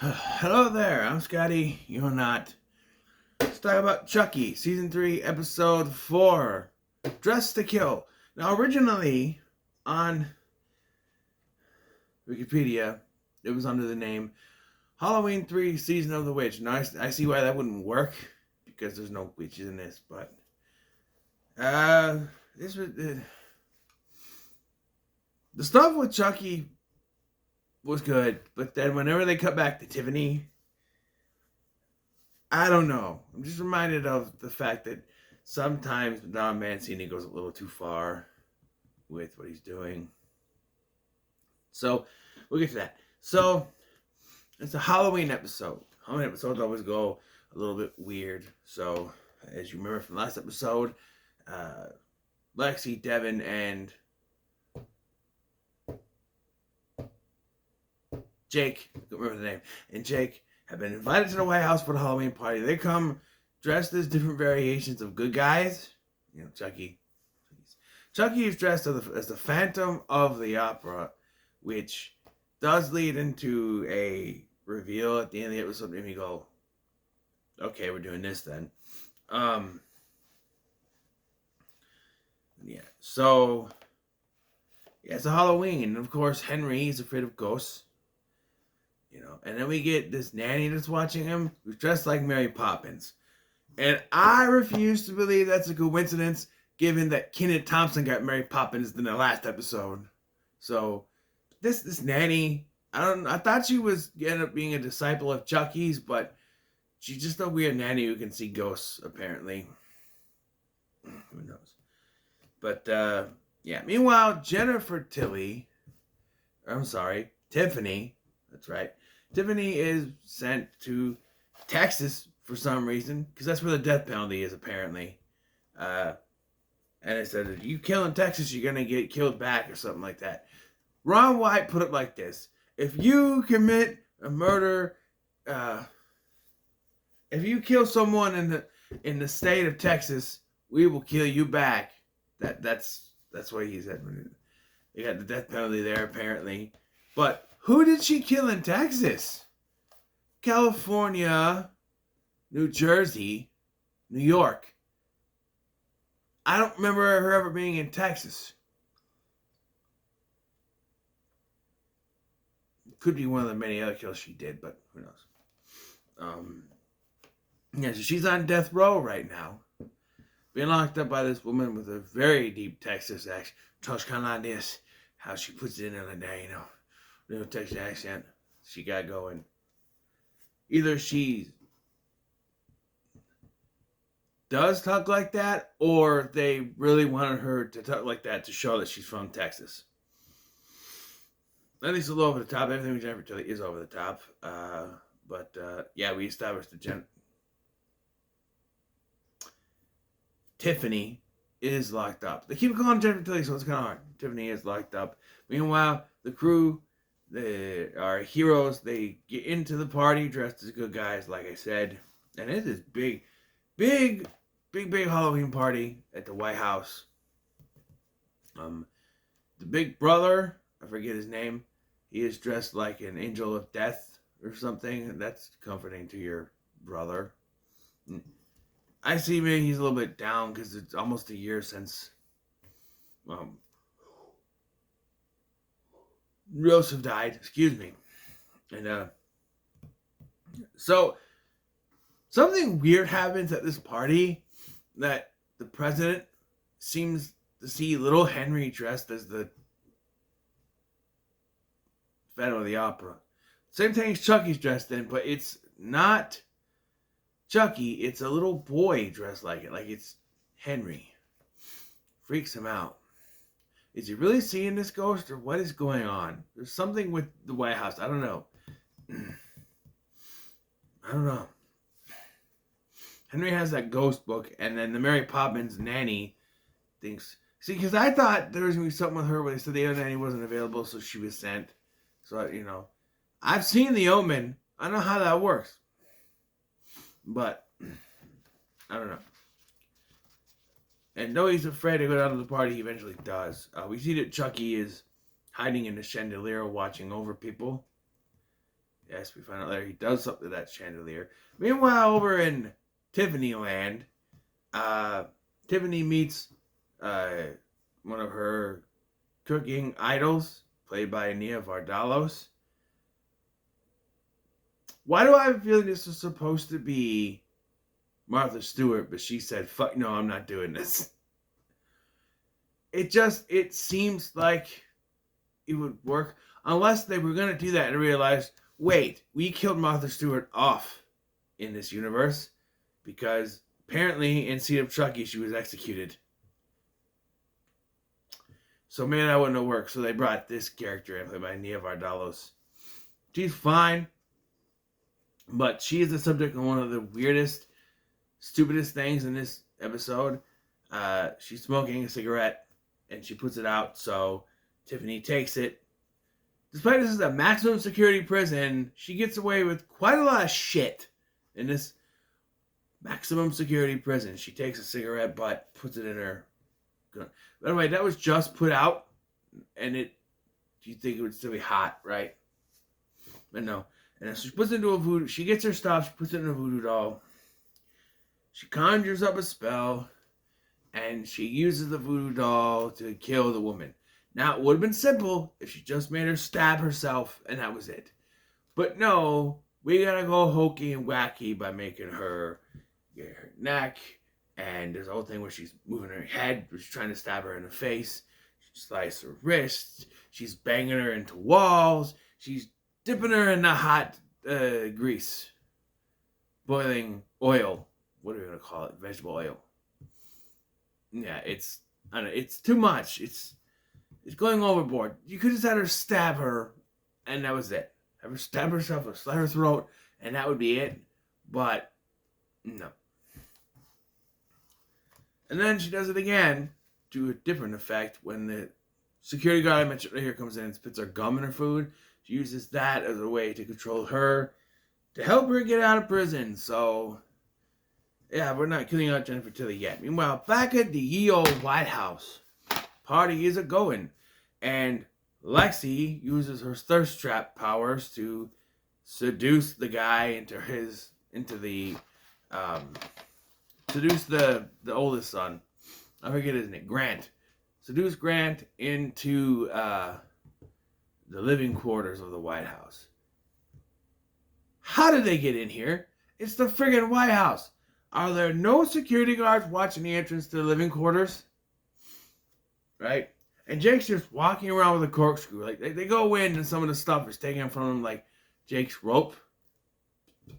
Hello there, I'm Scotty. You're not. Let's talk about Chucky, Season 3, Episode 4, Dress to Kill. Now, originally on Wikipedia, it was under the name Halloween 3, Season of the Witch. Now, I see why that wouldn't work, because there's no witches in this, but... this was... the stuff with Chucky was good, but then whenever they cut back to Tiffany... I don't know. I'm just reminded of the fact that sometimes Don Mancini goes a little too far with what he's doing. So, we'll get to that. So, it's a Halloween episode. Halloween episodes always go a little bit weird. So, as you remember from the last episode, Lexi, Devin, and Jake, I don't remember the name, and Jake have been invited to the White House for the Halloween party. They come dressed as different variations of good guys. You know, Chucky. Chucky is dressed as the Phantom of the Opera, which does lead into a reveal at the end of the episode. Made me go, okay, we're doing this then. Yeah. So, yeah, it's a Halloween, and of course Henry is afraid of ghosts. You know, and then we get this nanny that's watching him who's dressed like Mary Poppins. And I refuse to believe that's a coincidence, given that Kenneth Thompson got Mary Poppins in the last episode. So, this nanny, I thought she was end up being a disciple of Chucky's, but she's just a weird nanny who can see ghosts, apparently. Who knows? But, yeah. Meanwhile, Tiffany, that's right. Tiffany is sent to Texas for some reason, because that's where the death penalty is, apparently. And it said, if you kill in Texas, you're going to get killed back, or something like that. Ron White put it like this. If you commit a murder, if you kill someone in the state of Texas, we will kill you back. That's what he said. They got the death penalty there, apparently. But who did she kill in Texas? California, New Jersey, New York. I don't remember her ever being in Texas. Could be one of the many other kills she did, but who knows? Yeah, so she's on death row right now. Being locked up by this woman with a very deep Texas accent. Talks kind of like this. How she puts it in there like that, you know. Little Texas accent she got going. Either she does talk like that, or they really wanted her to talk like that to show that she's from Texas. I think it's a little over the top. Everything with Jennifer Tilly is over the top. But yeah, we established that Tiffany is locked up. They keep calling Jennifer Tilly, so it's kind of hard. Tiffany is locked up. Meanwhile, the crew, they are heroes. They get into the party dressed as good guys, like I said. And it is big Halloween party at the White House. The big brother, I forget his name, he is dressed like an angel of death or something. That's comforting to your brother. I see maybe he's a little bit down because it's almost a year since Joseph died, excuse me. And so something weird happens at this party that the president seems to see little Henry dressed as the Phantom of the Opera. Same thing as Chucky's dressed in, but it's not Chucky, it's a little boy dressed like it. Like it's Henry. Freaks him out. Is he really seeing this ghost, or what is going on? There's something with the White House. I don't know. Henry has that ghost book, and then the Mary Poppins nanny thinks... See, because I thought there was going to be something with her, but they said the other nanny wasn't available, so she was sent. So, you know, I've seen The Omen. I know how that works. But, I don't know. And though he's afraid to go down to the party, he eventually does. We see that Chucky is hiding in the chandelier watching over people. Yes, we find out later he does something to that chandelier. Meanwhile, over in Tiffany land, Tiffany meets one of her cooking idols, played by Nia Vardalos. Why do I have a feeling this is supposed to be Martha Stewart, but she said, fuck no, I'm not doing this. It seems like it would work unless they were going to do that and realize, wait, we killed Martha Stewart off in this universe because apparently in Seed of Chucky she was executed. So maybe that wouldn't have worked. So they brought this character in, played by Nia Vardalos. She's fine, but she is the subject of one of the weirdest, stupidest things in this episode. She's smoking a cigarette and she puts it out, so Tiffany takes it. Despite this is a maximum security prison, she gets away with quite a lot of shit in this maximum security prison. She takes a cigarette butt, puts it in her gun. By the way, that was just put out, and you think it would still be hot, right? But no. And so she puts it into a voodoo. She gets her stuff. She puts it in a voodoo doll. She conjures up a spell, and she uses the voodoo doll to kill the woman. Now, it would have been simple if she just made her stab herself, and that was it. But no, we gotta go hokey and wacky by making her get her neck, and there's a whole thing where she's moving her head, she's trying to stab her in the face. She slices her wrists. She's banging her into walls. She's dipping her in the hot grease. Boiling oil. What are we going to call it? Vegetable oil. Yeah, it's too much. It's going overboard. You could just had her stab her, and that was it. Have her stab herself or slit her throat, and that would be it. But, no. And then she does it again to a different effect when the security guard I mentioned right here comes in and spits her gum in her food. She uses that as a way to control her, to help her get out of prison. So, yeah, we're not killing out Jennifer Tilly yet. Meanwhile, back at the ye old White House, party is a-going. And Lexi uses her thirst trap powers to seduce the guy seduce the oldest son. I forget his name. Grant. Seduce Grant into the living quarters of the White House. How did they get in here? It's the friggin' White House. Are there no security guards watching the entrance to the living quarters? Right? And Jake's just walking around with a corkscrew. Like, they go in and some of the stuff is taken from him, like Jake's rope.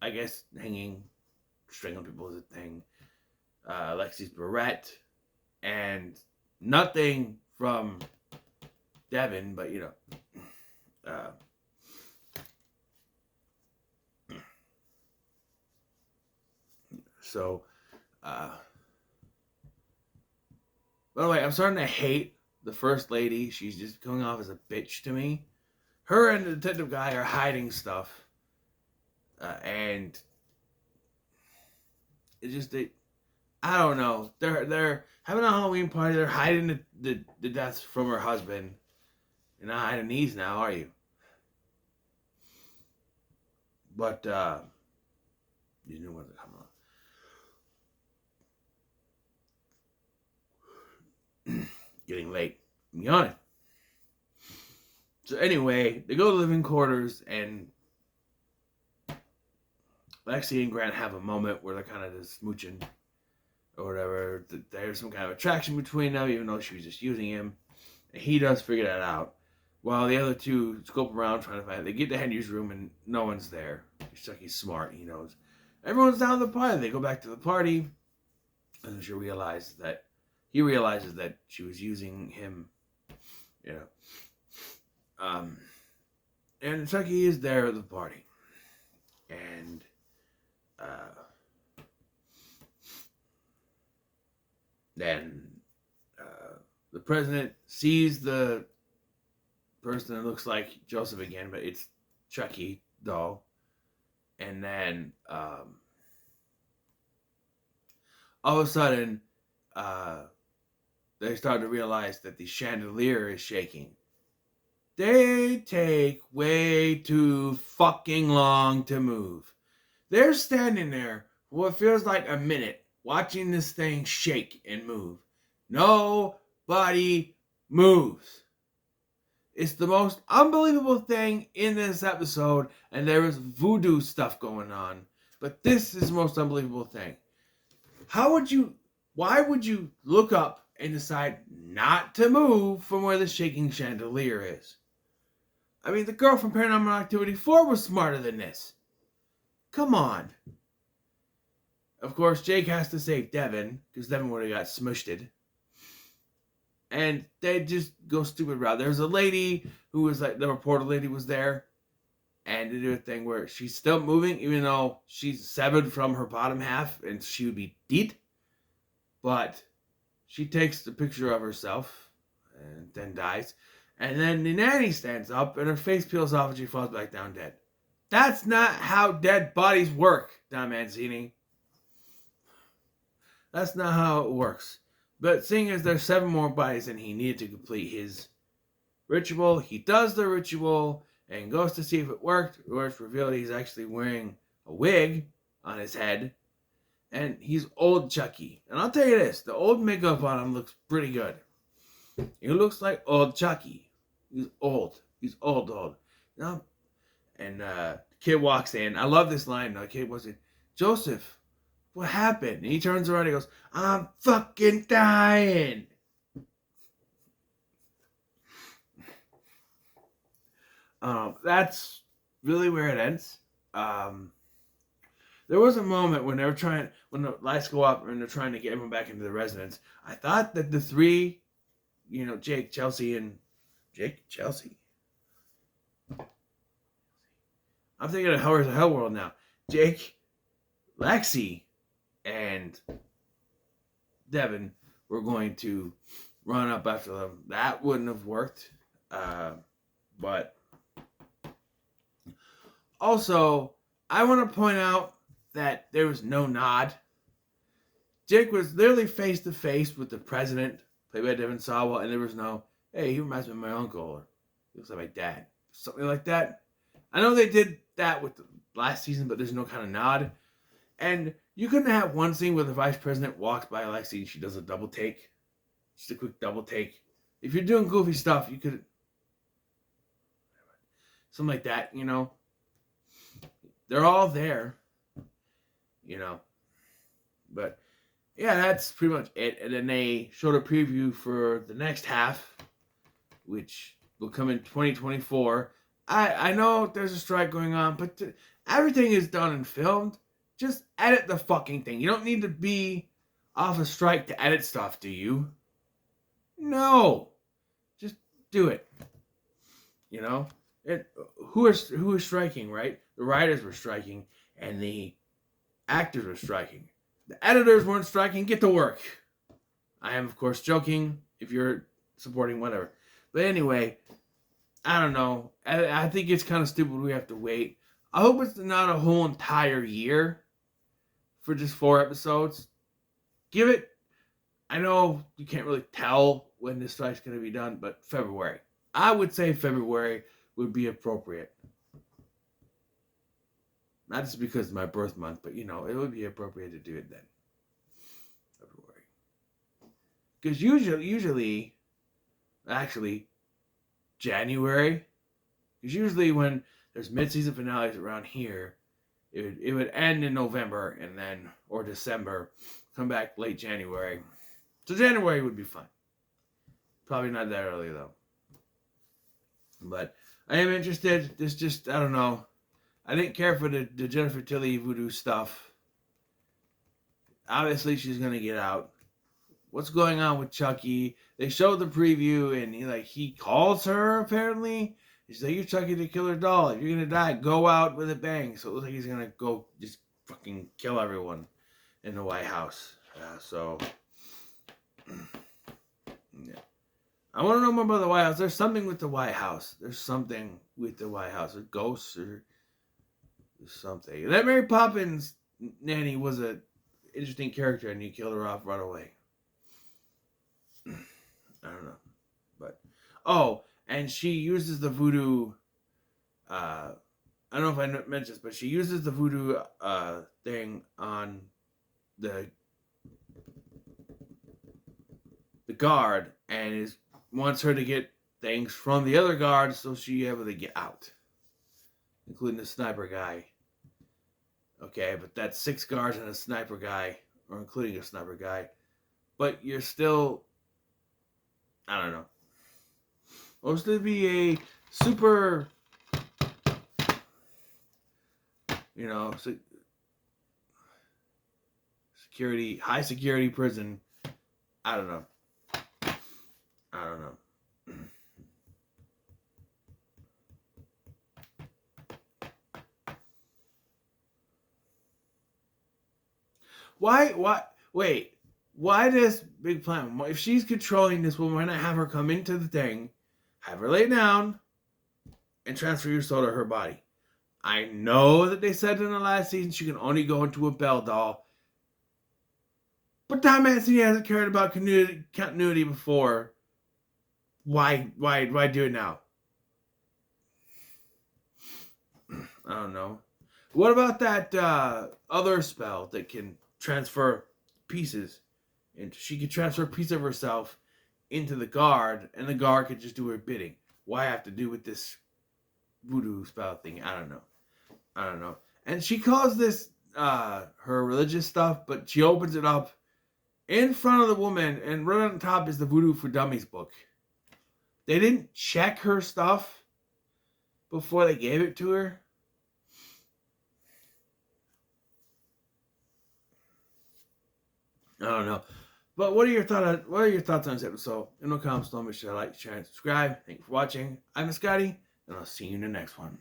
I guess hanging, stringing people is a thing. Lexi's barrette. And nothing from Devin, but you know. By the way, I'm starting to hate the first lady. She's just coming off as a bitch to me. Her and the detective guy are hiding stuff. And it's just, I don't know. They're having a Halloween party. They're hiding the deaths from her husband. You're not hiding these now, are you? But, you knew what to come on. Getting late. I'm yawning. So anyway, they go to living quarters, and Lexi and Grant have a moment where they're kind of just smooching or whatever. There's some kind of attraction between them, even though she was just using him. And he does figure that out. While the other two scope around trying to find it. They get to Henry's room and no one's there. Chucky's smart. He knows. Everyone's down at the party. They go back to the party. And he realizes that she was using him. You know. And Chucky is there at the party. And then the president sees the person that looks like Joseph again, but it's Chucky doll. And then all of a sudden they start to realize that the chandelier is shaking. they take way too fucking long to move. They're standing there for what feels like a minute, watching this thing shake and move. Nobody moves. It's the most unbelievable thing in this episode, and there is voodoo stuff going on. But this is the most unbelievable thing. Why would you look up and decide not to move from where the shaking chandelier is? I mean, the girl from Paranormal Activity 4 was smarter than this. Come on. Of course, Jake has to save Devin, because Devin would have got smushed. And they just go stupid route. There's a lady who was like, the reporter lady was there, and they do a thing where she's still moving, even though she's severed from her bottom half, and she would be dead. But she takes the picture of herself, and then dies. And then the nanny stands up, and her face peels off, and she falls back down dead. That's not how dead bodies work, Don Mancini. That's not how it works. But seeing as there's 7 more bodies and he needed to complete his ritual, he does the ritual and goes to see if it worked, or it's revealed he's actually wearing a wig on his head. And he's old Chucky. And I'll tell you this, the old makeup on him looks pretty good. He looks like old Chucky. He's old. He's old. You know? And the kid walks in. I love this line. The kid was in, Joseph, what happened? And he turns around and he goes, I'm fucking dying. That's really where it ends. There was a moment when when the lights go up and they're trying to get everyone back into the residence. I thought that the 3, Jake, Chelsea. I'm thinking of Hell's Hell World now. Jake, Lexi, and Devin were going to run up after them. That wouldn't have worked. But also, I want to point out that there was no nod. Jake was literally face to face with the president, played by Devin Sawa, and there was no, hey, he reminds me of my uncle, or he looks like my dad. Something like that. I know they did that with the last season, but there's no kind of nod. And you couldn't have one scene where the vice president walks by Alexi and she does a double take. Just a quick double take. If you're doing goofy stuff, you could... something like that, They're all there, But, yeah, that's pretty much it. And then they showed a preview for the next half, which will come in 2024. I know there's a strike going on, but everything is done and filmed. Just edit the fucking thing. You don't need to be off a strike to edit stuff, do you? No. Just do it. Who is striking, right? The writers were striking, and the actors were striking. The editors weren't striking. Get to work. I am, of course, joking. If you're supporting, whatever. But anyway, I don't know. I think it's kind of stupid we have to wait. I hope it's not a whole entire year for just 4 episodes. Give it, I know you can't really tell when this strike's going to be done, but February. I would say February would be appropriate. Not just because it's my birth month, but it would be appropriate to do it then. February. Because usually, actually, January. Because usually when there's mid-season finales around here, it would end in November or December, come back late January. So January would be fine. Probably not that early though. But I am interested. This just, I don't know. I didn't care for the Jennifer Tilly voodoo stuff. Obviously she's going to get out. What's going on with Chucky? They showed the preview and he calls her apparently. He's like, you're Chucky the killer doll. If you're going to die, go out with a bang. So it looks like he's going to go just fucking kill everyone in the White House. Yeah. I want to know more about the White House. There's something with the White House. There's something with the White House. Or ghosts or something. That Mary Poppins nanny was an interesting character and you killed her off right away. I don't know. But, And she uses the voodoo. I don't know if I mentioned this, but she uses the voodoo thing on the guard, and wants her to get things from the other guard so she able to get out, including the sniper guy. Okay, but that's 6 guards and a sniper guy, or including a sniper guy. But you're still, I don't know. Supposed to be a super, security, high security prison. I don't know. Wait, why this big plan? If she's controlling this woman, why not have her come into the thing, have her lay down, and transfer your soul to her body? I know that they said in the last season she can only go into a Bell doll, but Tom Anthony hasn't cared about continuity before. Why do it now? I don't know. What about that other spell that can transfer pieces? And she could transfer a piece of herself into the guard, and the guard could just do her bidding. Why have to do with this voodoo spell thing? I don't know. And she calls this her religious stuff, but she opens it up in front of the woman, and right on top is the Voodoo for Dummies book. They didn't check her stuff before they gave it to her. I don't know. But what are your thoughts on this episode? In the comments below, make sure to like, share, and subscribe. Thank you for watching. I'm Scotty, and I'll see you in the next one.